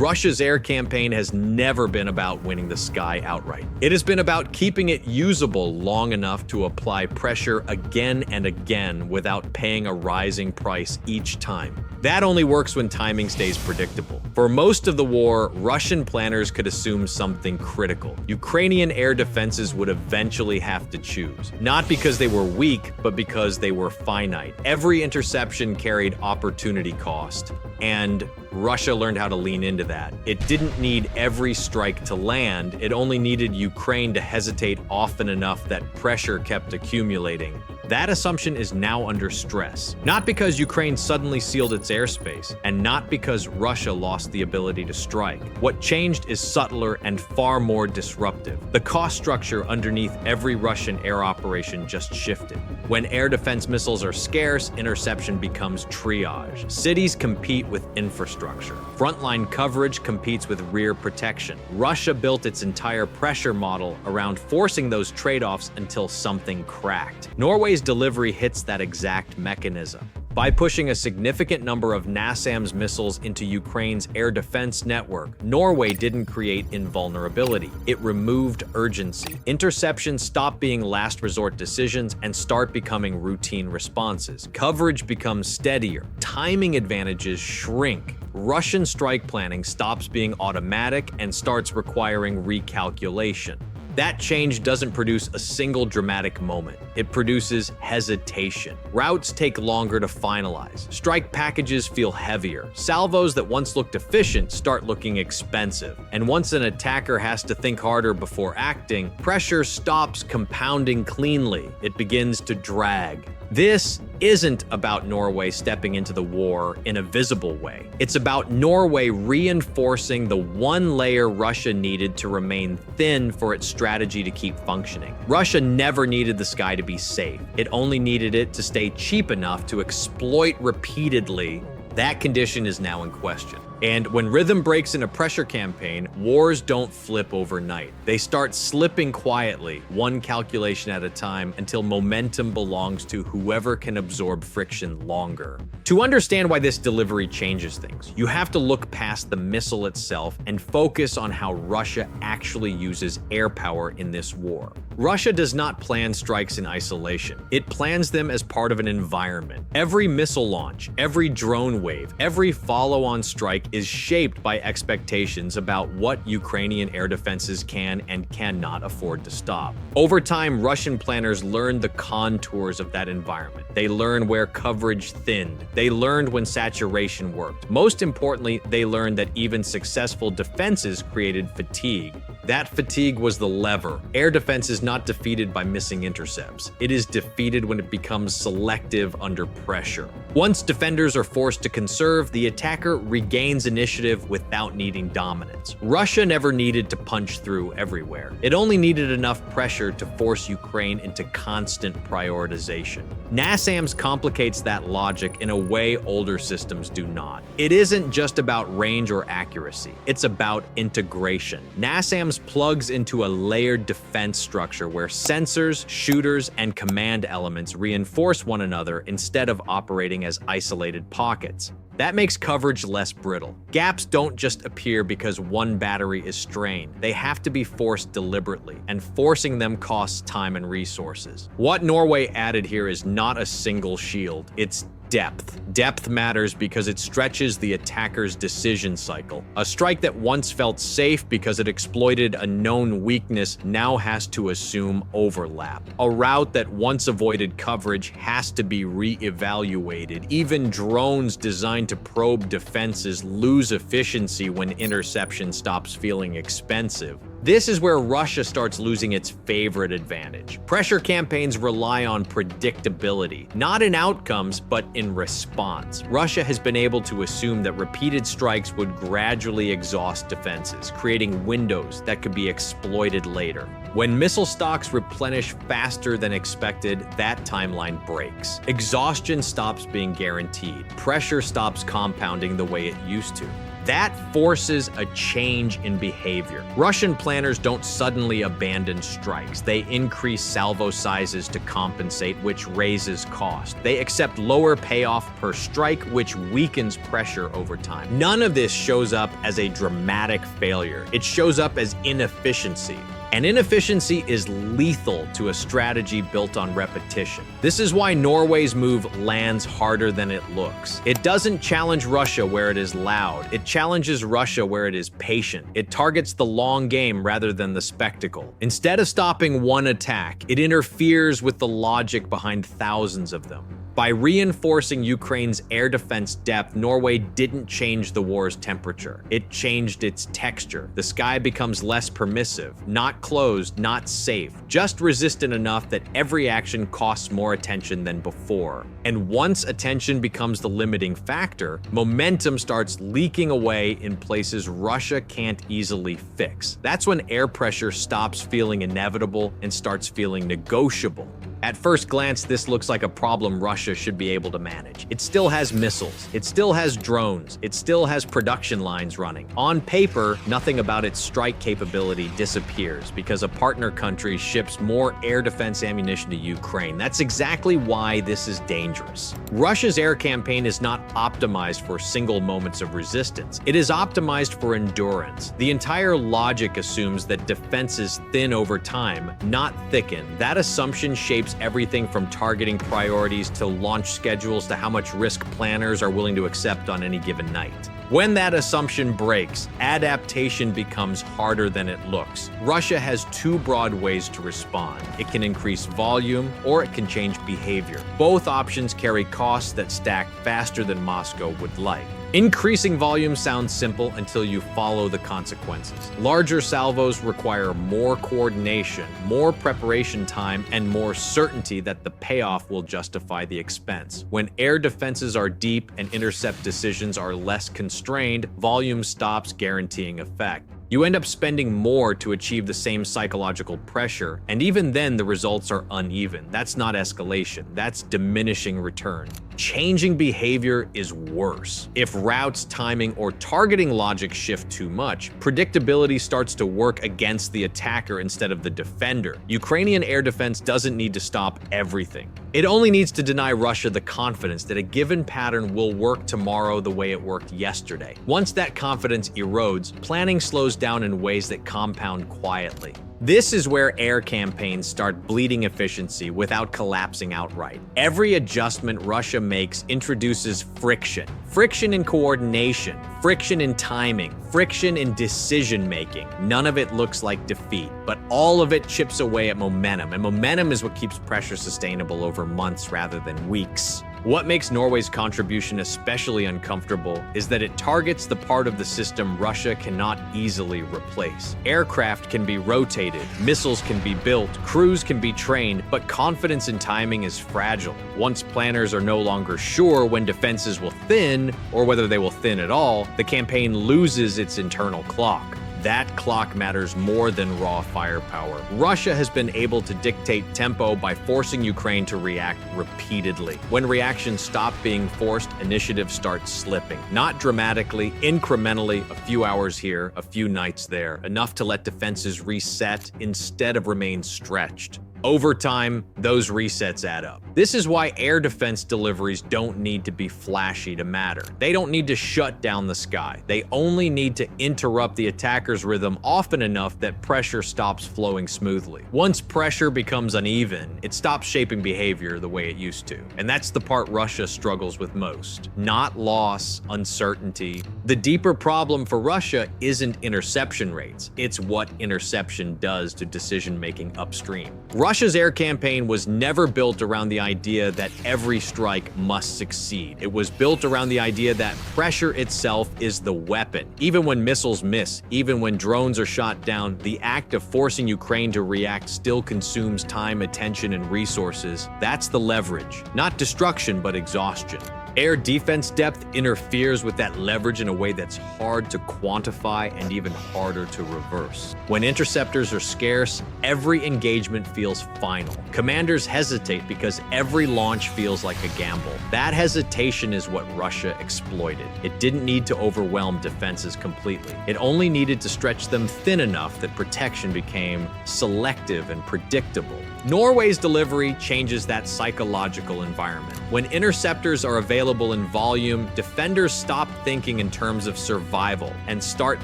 Russia's air campaign has never been about winning the sky outright. It has been about keeping it usable long enough to apply pressure again and again without paying a rising price each time. That only works when timing stays predictable. For most of the war, Russian planners could assume something critical. Ukrainian air defenses would eventually have to choose. Not because they were weak, but because they were finite. Every interception carried opportunity cost, and Russia learned how to lean into that. It didn't need every strike to land, it only needed Ukraine to hesitate often enough that pressure kept accumulating. That assumption is now under stress. Not because Ukraine suddenly sealed its airspace, and not because Russia lost the ability to strike. What changed is subtler and far more disruptive. The cost structure underneath every Russian air operation just shifted. When air defense missiles are scarce, interception becomes triage. Cities compete with infrastructure. Frontline coverage competes with rear protection. Russia built its entire pressure model around forcing those trade-offs until something cracked. Norway's delivery hits that exact mechanism. By pushing a significant number of NASAMS missiles into Ukraine's air defense network, Norway didn't create invulnerability. It removed urgency. Interceptions stop being last resort decisions and start becoming routine responses. Coverage becomes steadier. Timing advantages shrink. Russian strike planning stops being automatic and starts requiring recalculation. That change doesn't produce a single dramatic moment. It produces hesitation. Routes take longer to finalize. Strike packages feel heavier. Salvos that once looked efficient start looking expensive. And once an attacker has to think harder before acting, pressure stops compounding cleanly. It begins to drag. This isn't about Norway stepping into the war in a visible way. It's about Norway reinforcing the one layer Russia needed to remain thin for its strategy to keep functioning. Russia never needed the sky to be safe. It only needed it to stay cheap enough to exploit repeatedly. That condition is now in question. And when rhythm breaks in a pressure campaign, wars don't flip overnight. They start slipping quietly, one calculation at a time, until momentum belongs to whoever can absorb friction longer. To understand why this delivery changes things, you have to look past the missile itself and focus on how Russia actually uses air power in this war. Russia does not plan strikes in isolation. It plans them as part of an environment. Every missile launch, every drone wave, every follow-on strike is shaped by expectations about what Ukrainian air defenses can and cannot afford to stop. Over time, Russian planners learned the contours of that environment. They learned where coverage thinned. They learned when saturation worked. Most importantly, they learned that even successful defenses created fatigue. That fatigue was the lever. Air defense is not defeated by missing intercepts. It is defeated when it becomes selective under pressure. Once defenders are forced to conserve, the attacker regains initiative without needing dominance. Russia never needed to punch through everywhere. It only needed enough pressure to force Ukraine into constant prioritization. NASAMS complicates that logic in a way older systems do not. It isn't just about range or accuracy. It's about integration. NASAMS plugs into a layered defense structure where sensors, shooters, and command elements reinforce one another instead of operating as isolated pockets. That makes coverage less brittle. Gaps don't just appear because one battery is strained. They have to be forced deliberately, and forcing them costs time and resources. What Norway added here is not a single shield, it's depth. Depth matters because it stretches the attacker's decision cycle. A strike that once felt safe because it exploited a known weakness now has to assume overlap. A route that once avoided coverage has to be re-evaluated. Even drones designed to probe defenses lose efficiency when interception stops feeling expensive. This is where Russia starts losing its favorite advantage. Pressure campaigns rely on predictability, not in outcomes, but in response. Russia has been able to assume that repeated strikes would gradually exhaust defenses, creating windows that could be exploited later. When missile stocks replenish faster than expected, that timeline breaks. Exhaustion stops being guaranteed. Pressure stops compounding the way it used to. That forces a change in behavior. Russian planners don't suddenly abandon strikes. They increase salvo sizes to compensate, which raises cost. They accept lower payoff per strike, which weakens pressure over time. None of this shows up as a dramatic failure. It shows up as inefficiency. And inefficiency is lethal to a strategy built on repetition. This is why Norway's move lands harder than it looks. It doesn't challenge Russia where it is loud. It challenges Russia where it is patient. It targets the long game rather than the spectacle. Instead of stopping one attack, it interferes with the logic behind thousands of them. By reinforcing Ukraine's air defense depth, Norway didn't change the war's temperature. It changed its texture. The sky becomes less permissive, not closed, not safe, just resistant enough that every action costs more attention than before. And once attention becomes the limiting factor, momentum starts leaking away in places Russia can't easily fix. That's when air pressure stops feeling inevitable and starts feeling negotiable. At first glance, this looks like a problem Russia should be able to manage. It still has missiles, it still has drones, it still has production lines running. On paper, nothing about its strike capability disappears because a partner country ships more air defense ammunition to Ukraine. That's exactly why this is dangerous. Russia's air campaign is not optimized for single moments of resistance. It is optimized for endurance. The entire logic assumes that defenses thin over time, not thicken. That assumption shapes everything from targeting priorities to launch schedules to how much risk planners are willing to accept on any given night. When that assumption breaks, adaptation becomes harder than it looks. Russia has two broad ways to respond. It can increase volume or it can change behavior. Both options carry costs that stack faster than Moscow would like. Increasing volume sounds simple until you follow the consequences. Larger salvos require more coordination, more preparation time, and more certainty that the payoff will justify the expense. When air defenses are deep and intercept decisions are less constrained, volume stops guaranteeing effect. You end up spending more to achieve the same psychological pressure, and even then the results are uneven. That's not escalation, that's diminishing return. Changing behavior is worse. If routes, timing, or targeting logic shift too much, predictability starts to work against the attacker instead of the defender. Ukrainian air defense doesn't need to stop everything. It only needs to deny Russia the confidence that a given pattern will work tomorrow the way it worked yesterday. Once that confidence erodes, planning slows down in ways that compound quietly. This is where air campaigns start bleeding efficiency without collapsing outright. Every adjustment Russia makes introduces friction. Friction in coordination, friction in timing, friction in decision-making. None of it looks like defeat, but all of it chips away at momentum, and momentum is what keeps pressure sustainable over months rather than weeks. What makes Norway's contribution especially uncomfortable is that it targets the part of the system Russia cannot easily replace. Aircraft can be rotated, missiles can be built, crews can be trained, but confidence in timing is fragile. Once planners are no longer sure when defenses will thin, or whether they will thin at all, the campaign loses its internal clock. That clock matters more than raw firepower. Russia has been able to dictate tempo by forcing Ukraine to react repeatedly. When reactions stop being forced, initiative starts slipping. Not dramatically, incrementally, a few hours here, a few nights there, enough to let defenses reset instead of remain stretched. Over time, those resets add up. This is why air defense deliveries don't need to be flashy to matter. They don't need to shut down the sky. They only need to interrupt the attacker's rhythm often enough that pressure stops flowing smoothly. Once pressure becomes uneven, it stops shaping behavior the way it used to. And that's the part Russia struggles with most. Not loss, uncertainty. The deeper problem for Russia isn't interception rates. It's what interception does to decision-making upstream. Russia's air campaign was never built around the idea that every strike must succeed. It was built around the idea that pressure itself is the weapon. Even when missiles miss, even when drones are shot down, the act of forcing Ukraine to react still consumes time, attention, and resources. That's the leverage. Not destruction, but exhaustion. Air defense depth interferes with that leverage in a way that's hard to quantify and even harder to reverse. When interceptors are scarce, every engagement feels final. Commanders hesitate because every launch feels like a gamble. That hesitation is what Russia exploited. It didn't need to overwhelm defenses completely. It only needed to stretch them thin enough that protection became selective and predictable. Norway's delivery changes that psychological environment. When interceptors are available in volume, defenders stop thinking in terms of survival and start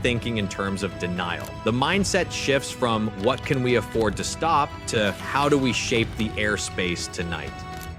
thinking in terms of denial. The mindset shifts from what can we afford to stop to how do we shape the airspace tonight.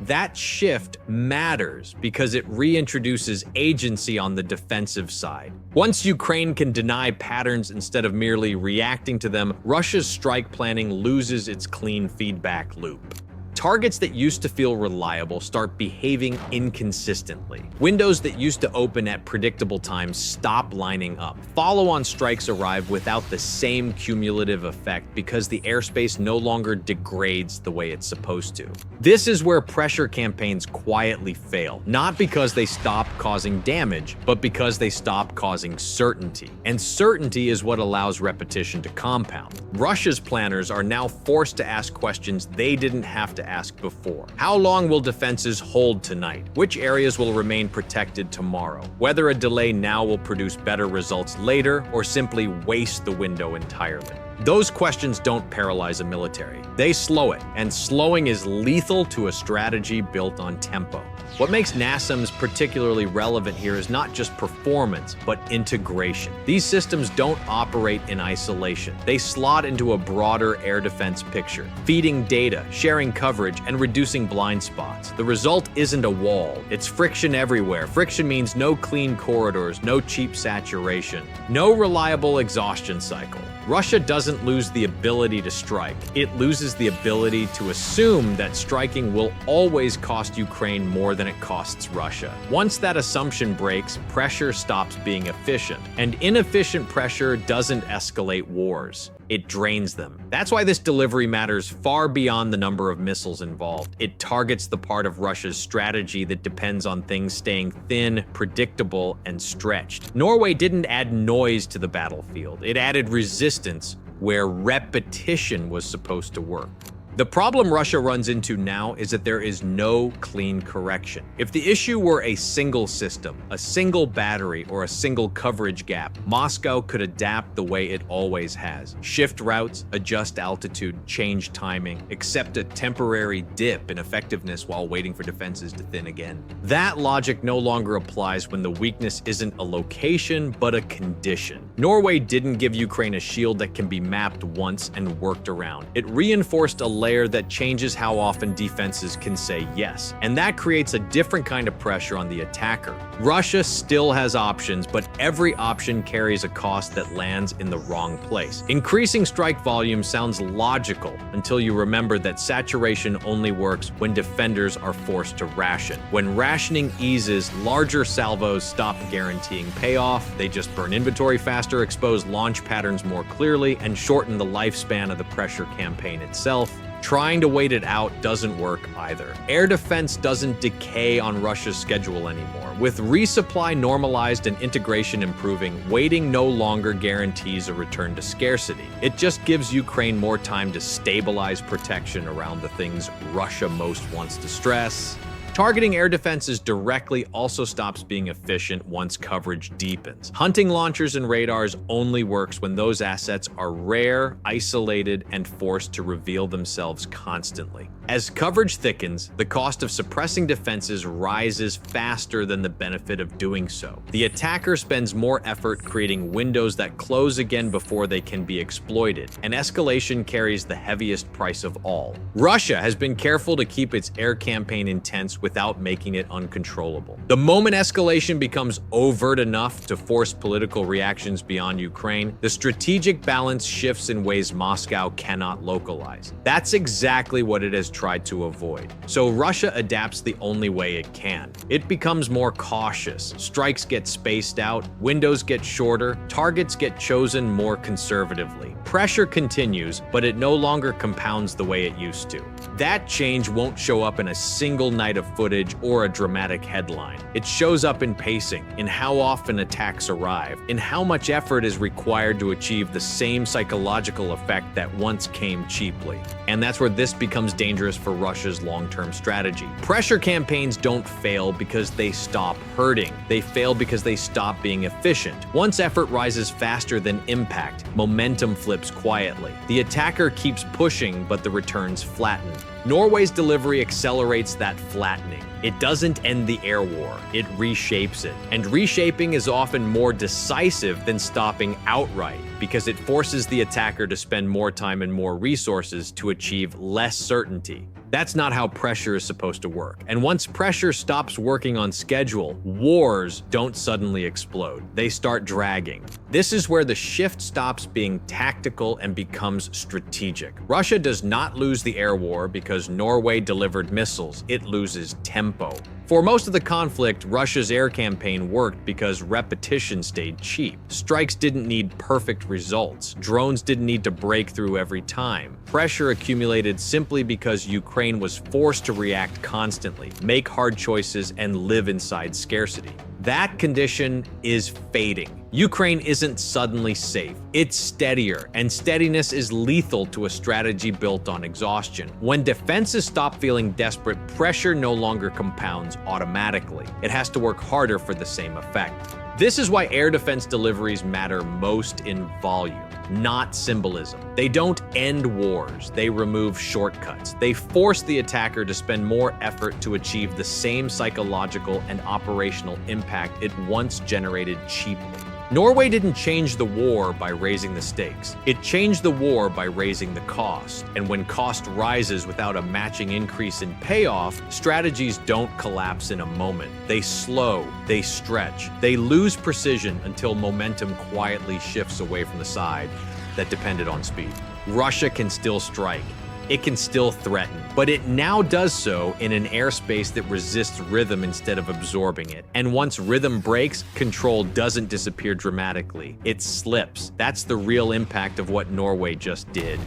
That shift matters because it reintroduces agency on the defensive side. Once Ukraine can deny patterns instead of merely reacting to them, Russia's strike planning loses its clean feedback loop. Targets that used to feel reliable start behaving inconsistently. Windows that used to open at predictable times stop lining up. Follow-on strikes arrive without the same cumulative effect because the airspace no longer degrades the way it's supposed to. This is where pressure campaigns quietly fail, not because they stop causing damage, but because they stop causing certainty. And certainty is what allows repetition to compound. Russia's planners are now forced to ask questions they didn't have to ask before. How long will defenses hold tonight? Which areas will remain protected tomorrow? Whether a delay now will produce better results later or simply waste the window entirely. Those questions don't paralyze a military. They slow it, and slowing is lethal to a strategy built on tempo. What makes NASAMS particularly relevant here is not just performance, but integration. These systems don't operate in isolation. They slot into a broader air defense picture, feeding data, sharing coverage, and reducing blind spots. The result isn't a wall. It's friction everywhere. Friction means no clean corridors, no cheap saturation, no reliable exhaustion cycle. Russia doesn't lose the ability to strike. It loses the ability to assume that striking will always cost Ukraine more than it costs Russia. Once that assumption breaks, pressure stops being efficient. And inefficient pressure doesn't escalate wars. It drains them. That's why this delivery matters far beyond the number of missiles involved. It targets the part of Russia's strategy that depends on things staying thin, predictable, and stretched. Norway didn't add noise to the battlefield. It added resistance where repetition was supposed to work. The problem Russia runs into now is that there is no clean correction. If the issue were a single system, a single battery, or a single coverage gap, Moscow could adapt the way it always has. Shift routes, adjust altitude, change timing, accept a temporary dip in effectiveness while waiting for defenses to thin again. That logic no longer applies when the weakness isn't a location, but a condition. Norway didn't give Ukraine a shield that can be mapped once and worked around. It reinforced a layer that changes how often defenses can say yes, and that creates a different kind of pressure on the attacker. Russia still has options, but every option carries a cost that lands in the wrong place. Increasing strike volume sounds logical until you remember that saturation only works when defenders are forced to ration. When rationing eases, larger salvos stop guaranteeing payoff. They just burn inventory faster, expose launch patterns more clearly, and shorten the lifespan of the pressure campaign itself. Trying to wait it out doesn't work either. Air defense doesn't decay on Russia's schedule anymore. With resupply normalized and integration improving, waiting no longer guarantees a return to scarcity. It just gives Ukraine more time to stabilize protection around the things Russia most wants to stress. Targeting air defenses directly also stops being efficient once coverage deepens. Hunting launchers and radars only works when those assets are rare, isolated, and forced to reveal themselves constantly. As coverage thickens, the cost of suppressing defenses rises faster than the benefit of doing so. The attacker spends more effort creating windows that close again before they can be exploited, and escalation carries the heaviest price of all. Russia has been careful to keep its air campaign intense without making it uncontrollable. The moment escalation becomes overt enough to force political reactions beyond Ukraine, the strategic balance shifts in ways Moscow cannot localize. That's exactly what it has tried to avoid. So Russia adapts the only way it can. It becomes more cautious, strikes get spaced out, windows get shorter, targets get chosen more conservatively. Pressure continues, but it no longer compounds the way it used to. That change won't show up in a single night of footage or a dramatic headline. It shows up in pacing, in how often attacks arrive, in how much effort is required to achieve the same psychological effect that once came cheaply. And that's where this becomes dangerous for Russia's long-term strategy. Pressure campaigns don't fail because they stop hurting. They fail because they stop being efficient. Once effort rises faster than impact, momentum flips quietly. The attacker keeps pushing, but the returns flatten. Norway's delivery accelerates that flattening. It doesn't end the air war, it reshapes it. And reshaping is often more decisive than stopping outright, because it forces the attacker to spend more time and more resources to achieve less certainty. That's not how pressure is supposed to work. And once pressure stops working on schedule, wars don't suddenly explode. They start dragging. This is where the shift stops being tactical and becomes strategic. Russia does not lose the air war because Norway delivered missiles. It loses tempo. For most of the conflict, Russia's air campaign worked because repetition stayed cheap. Strikes didn't need perfect results. Drones didn't need to break through every time. Pressure accumulated simply because Ukraine was forced to react constantly, make hard choices, and live inside scarcity. That condition is fading. Ukraine isn't suddenly safe. It's steadier, and steadiness is lethal to a strategy built on exhaustion. When defenses stop feeling desperate, pressure no longer compounds automatically. It has to work harder for the same effect. This is why air defense deliveries matter most in volume, not symbolism. They don't end wars, they remove shortcuts. They force the attacker to spend more effort to achieve the same psychological and operational impact it once generated cheaply. Norway didn't change the war by raising the stakes. It changed the war by raising the cost. And when cost rises without a matching increase in payoff, strategies don't collapse in a moment. They slow, they stretch, they lose precision until momentum quietly shifts away from the side that depended on speed. Russia can still strike. It can still threaten, but it now does so in an airspace that resists rhythm instead of absorbing it. And once rhythm breaks, control doesn't disappear dramatically. It slips. That's the real impact of what Norway just did.